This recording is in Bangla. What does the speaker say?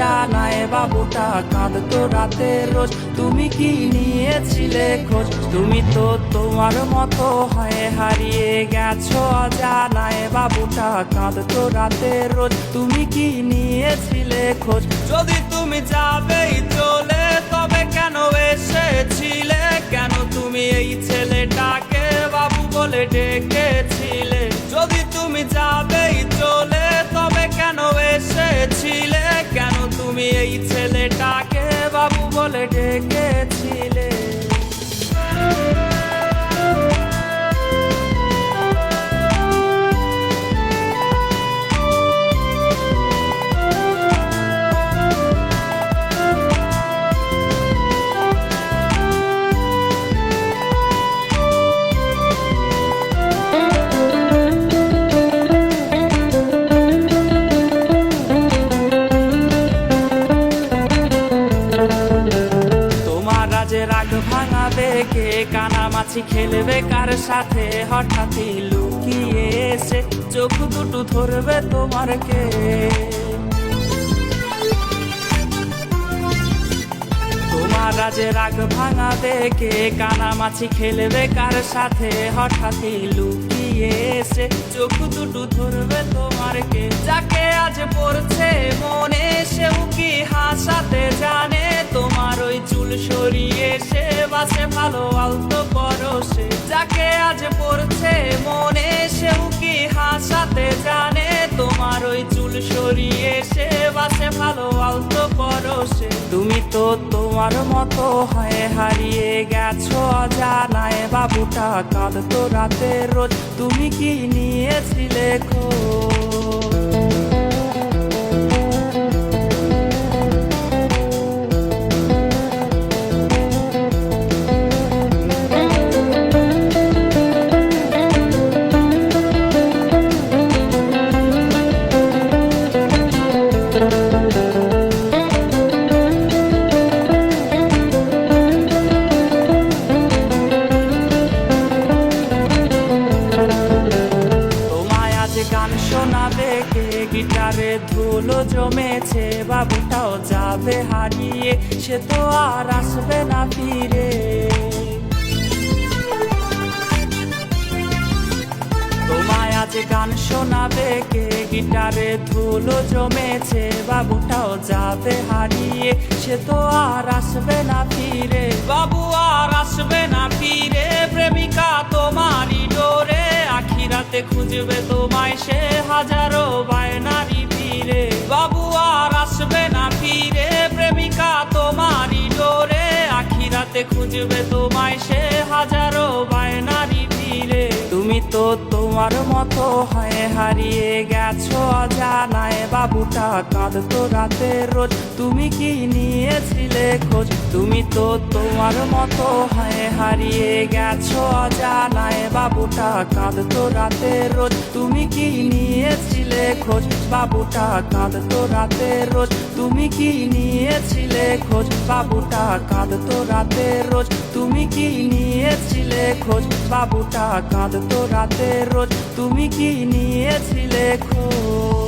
অজানায় বাবুটা কাঁদতো রাতে রোজ। তুমি কি নিয়েছিলে খোঁজ? তুমি তো তোমার মতো হয়ে হারিয়ে গেছো অজানায় বাবুটা কাঁদতো রাতে রোজ। তুমি কি নিয়েছিলে খোঁজ? যদি তুমি যাবেই চলে তবে কেন এসেছিলে? কেন তুমি এই ছেলেটাকে বাবু বলে ডেকেছিলে? যদি তুমি যাবেই চলে তবে কেন এসেছিলে? কেন তুমি এই ছেলেটাকে বাবু বলে ডেকেছিলে? রাগ ভাঙাবে কে? কানামাছি খেলবে কার সাথে? হঠাৎই লুকিয়ে এসে চোখ দুটো ধরবে তোমার কে? তোমার রাজে রাগ ভাঙাবে কে? কানামাছি খেলবে কার সাথে? হঠাৎই লুকিয়ে এসে চোখ দুটো ধরবে তোমার কে? যাকে আজ পড়ছে মনে সেও কি হাসাতে জানে? তোমার ওই চুল সরিয়ে সে বাসে ভালো আলতো পরশে। যাকে আজ পড়ছে মনে সেও কি হাসাতে জানে? তোমার ওই চুল সরিয়ে সে বাসে ভালো আলতো পরশে। তুমি তো তোমার মতো হয়ে হারিয়ে গেছো অজানায় বাবুটা কাঁদতো রাতে রোজ। তুমি কি নিয়েছিলে খোঁজ? গান শোনাবে কে? গিটারে ধুলো জমেছে বাবুটাও যাবে হারিয়ে, সে তো আর আসবে না ফিরে। তোমায় আজ গান শোনাবে কে? গিটারে ধুলো জমেছে বাবুটাও যাবে হারিয়ে, সে তো আর আসবে না ফিরে। বাবু আর আসবে না ফিরে, প্রেমিকা তোমারই ডোরে। আখিরাতে খুঁজবে তোমায় সে হাজারো বায়নারি ফিরে। বাবু আর আসবে না ফিরে, প্রেমিকা তোমারই ডোরে। আখিরাতে খুঁজবে তোমায় সে হাজারো বায়নারি ফিরে। তুমি তো তোমার মতো হয়ে হারিয়ে গেছো অজানায় বাবুটা কাঁদতো রাতে রোজ। তুমি কি নিয়েছিলে খোঁজ? তুমি তো তোমার মতো হয়ে হারিয়ে গেছো অজানায় বাবুটা কাঁদতো রাতে রোজ। তুমি কি নিয়েছিলে খোঁজ? বাবুটা কাঁদতো রাতে রোজ। তুমি কি নিয়েছিলে খোঁজ? বাবুটা কাঁদতো রাতে রোজ। তুমি কি নিয়েছিলে খোঁজ? বাবুটা কাঁদতো রাতে রোজ। তুমি কি নিয়েছিলে খোঁজ?